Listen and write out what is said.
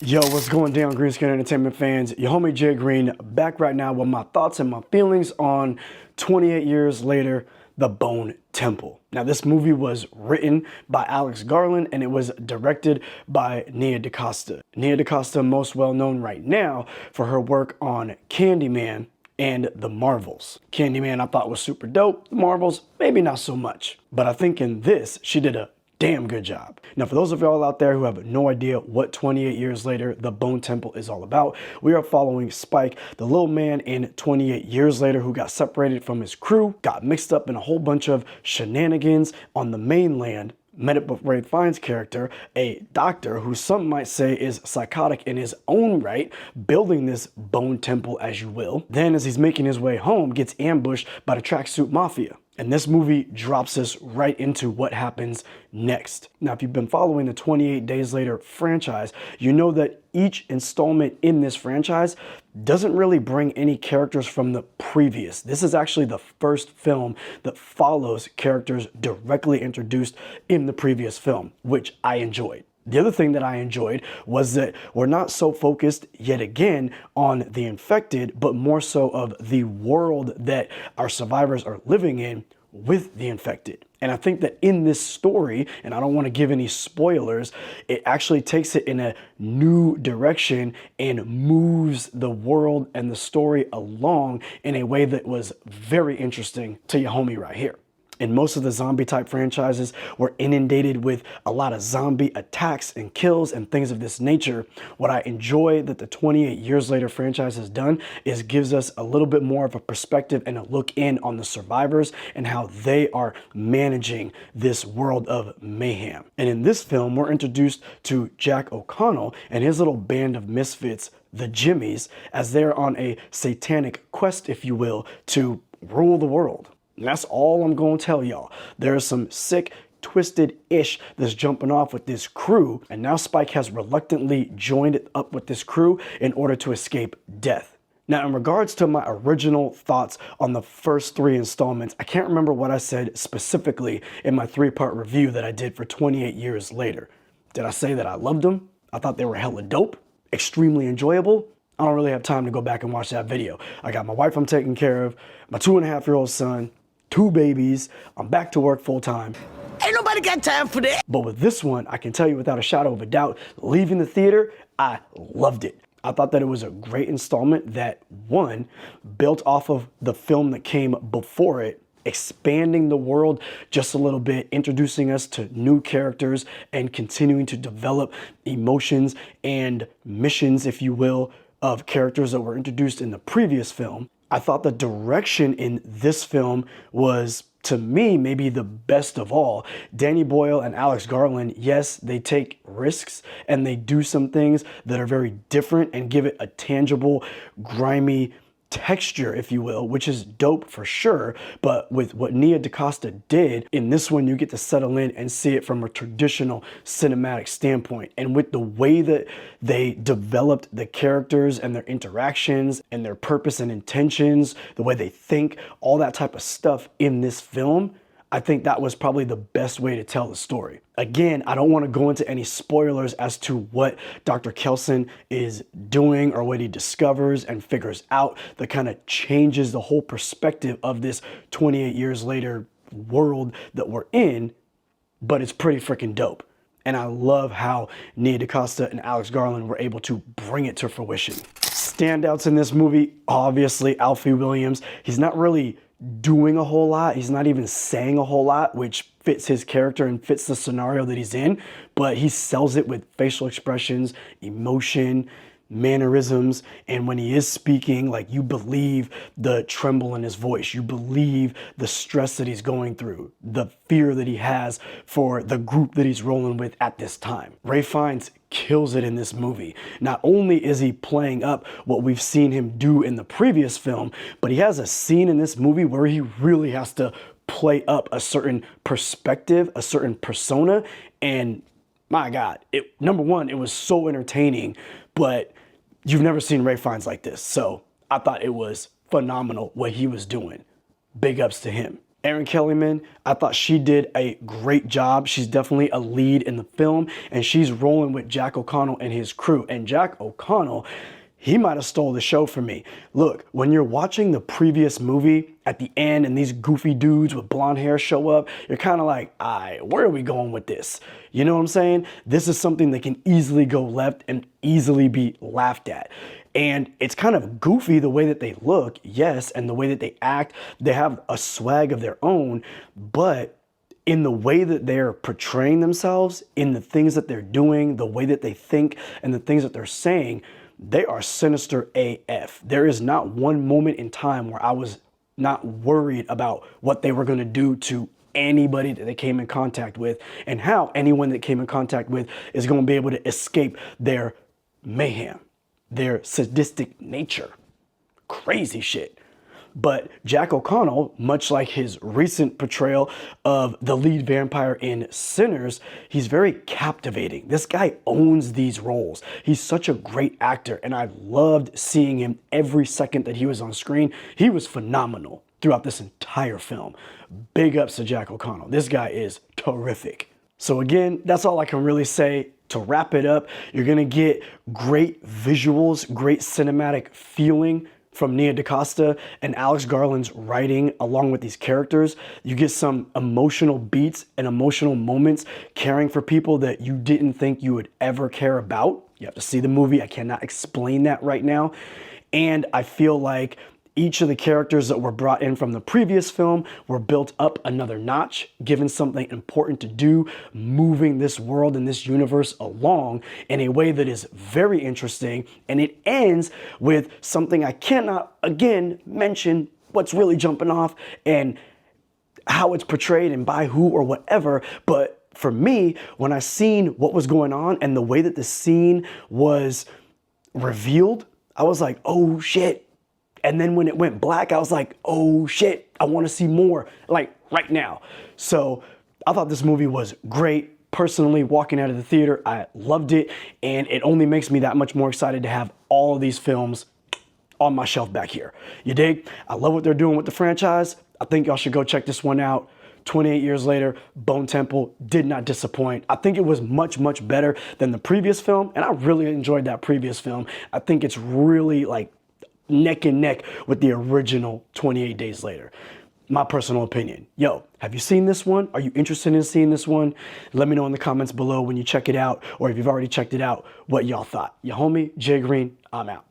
Yo, what's going down, Greenskin Entertainment fans? Your homie Jay Green back right now with my thoughts and my feelings on 28 years later, The Bone Temple. Now, this movie was written by Alex Garland and it was directed by Nia DaCosta. Nia DaCosta, most well known right now for her work on Candyman and The Marvels. Candyman I thought was super dope. The Marvels, maybe not so much. But I think in this, she did a damn good job. Now, for those of y'all out there who have no idea what 28 years later The Bone Temple is all about, we are following Spike, the little man in 28 years later who got separated from his crew, got mixed up in a whole bunch of shenanigans on the mainland, met up with Ralph Fiennes' character, a doctor who some might say is psychotic in his own right, building this bone temple, as you will. Then, as he's making his way home, gets ambushed by the Tracksuit Mafia. And this movie drops us right into what happens next. Now, if you've been following the 28 Days Later franchise, you know that each installment in this franchise doesn't really bring any characters from the previous. This is actually the first film that follows characters directly introduced in the previous film, which I enjoyed. The other thing that I enjoyed was that we're not so focused yet again on the infected, but more so of the world that our survivors are living in with the infected. And I think that in this story, and I don't want to give any spoilers, it actually takes it in a new direction and moves the world and the story along in a way that was very interesting to your homie right here. In most of the zombie type franchises, we're inundated with a lot of zombie attacks and kills and things of this nature. What I enjoy that the 28 Years Later franchise has done is gives us a little bit more of a perspective and a look in on the survivors and how they are managing this world of mayhem. And in this film, we're introduced to Jack O'Connell and his little band of misfits, the Jimmies, as they're on a satanic quest, if you will, to rule the world. And that's all I'm going to tell y'all. There's some sick, twisted ish that's jumping off with this crew, and now Spike has reluctantly joined up with this crew in order to escape death. Now, in regards to my original thoughts on the first three installments, I can't remember what I said specifically in my three-part review that I did for 28 Years Later. Did I say that I loved them? I thought they were hella dope, extremely enjoyable? I don't really have time to go back and watch that video. I got my wife I'm taking care of, my 2.5-year-old son, 2 babies, I'm back to work full time. Ain't nobody got time for that. But with this one, I can tell you without a shadow of a doubt, leaving the theater, I loved it. I thought that it was a great installment that, one, built off of the film that came before it, expanding the world just a little bit, introducing us to new characters and continuing to develop emotions and missions, if you will, of characters that were introduced in the previous film. I thought the direction in this film was, to me, maybe the best of all. Danny Boyle and Alex Garland, yes, they take risks and they do some things that are very different and give it a tangible, grimy texture, if you will, which is dope for sure. But with what Nia DaCosta did in this one, you get to settle in and see it from a traditional cinematic standpoint. And with the way that they developed the characters and their interactions and their purpose and intentions, the way they think, all that type of stuff in this film, I think that was probably the best way to tell the story. Again, I don't want to go into any spoilers as to what Dr. Kelson is doing or what he discovers and figures out that kind of changes the whole perspective of this 28 years later world that we're in, but it's pretty freaking dope. And I love how Nia DaCosta and Alex Garland were able to bring it to fruition. Standouts in this movie, obviously Alfie Williams. He's not really doing a whole lot. He's not even saying a whole lot, which fits his character and fits the scenario that he's in, but he sells it with facial expressions, emotion, mannerisms, and when he is speaking, like, you believe the tremble in his voice, you believe the stress that he's going through, the fear that he has for the group that he's rolling with at this time. Ralph Fiennes kills it in this movie. Not only is he playing up what we've seen him do in the previous film, but he has a scene in this movie where he really has to play up a certain perspective, a certain persona, and my God, number one, it was so entertaining, but you've never seen Ralph Fiennes like this. So I thought it was phenomenal what he was doing. Big ups to him. Erin Kellyman, I thought she did a great job. She's definitely a lead in the film, and she's rolling with Jack O'Connell and his crew. And Jack O'Connell, he might have stole the show for me. Look, when you're watching the previous movie at the end and these goofy dudes with blonde hair show up, you're kind of like, where are we going with this? You know what I'm saying? This is something that can easily go left and easily be laughed at. And it's kind of goofy the way that they look, yes, and the way that they act. They have a swag of their own, but in the way that they're portraying themselves, in the things that they're doing, the way that they think, and the things that they're saying, they are sinister AF. There is not one moment in time where I was not worried about what they were going to do to anybody that they came in contact with, and how anyone that came in contact with is going to be able to escape their mayhem, their sadistic nature. Crazy shit. But Jack O'Connell, much like his recent portrayal of the lead vampire in Sinners, he's very captivating. This guy owns these roles. He's such a great actor, and I loved seeing him every second that he was on screen. He was phenomenal throughout this entire film. Big ups to Jack O'Connell. This guy is terrific. So again, that's all I can really say. To wrap it up, you're gonna get great visuals, great cinematic feeling from Nia DaCosta and Alex Garland's writing along with these characters. You get some emotional beats and emotional moments caring for people that you didn't think you would ever care about. You have to see the movie. I cannot explain that right now. And I feel like each of the characters that were brought in from the previous film were built up another notch, given something important to do, moving this world and this universe along in a way that is very interesting. And it ends with something I cannot, again, mention what's really jumping off and how it's portrayed and by who or whatever. But for me, when I seen what was going on and the way that the scene was revealed, I was like, oh shit. And then when it went black, I was like, oh shit, I want to see more, like right now. So I thought this movie was great. Personally, walking out of the theater, I loved it. And it only makes me that much more excited to have all of these films on my shelf back here. You dig? I love what they're doing with the franchise. I think y'all should go check this one out. 28 years later, Bone Temple did not disappoint. I think it was much, much better than the previous film. And I really enjoyed that previous film. I think it's really like neck and neck with the original 28 Days Later. My personal opinion. Yo, have you seen this one? Are you interested in seeing this one? Let me know in the comments below when you check it out, or if you've already checked it out, what y'all thought. Your homie, Jay Green, I'm out.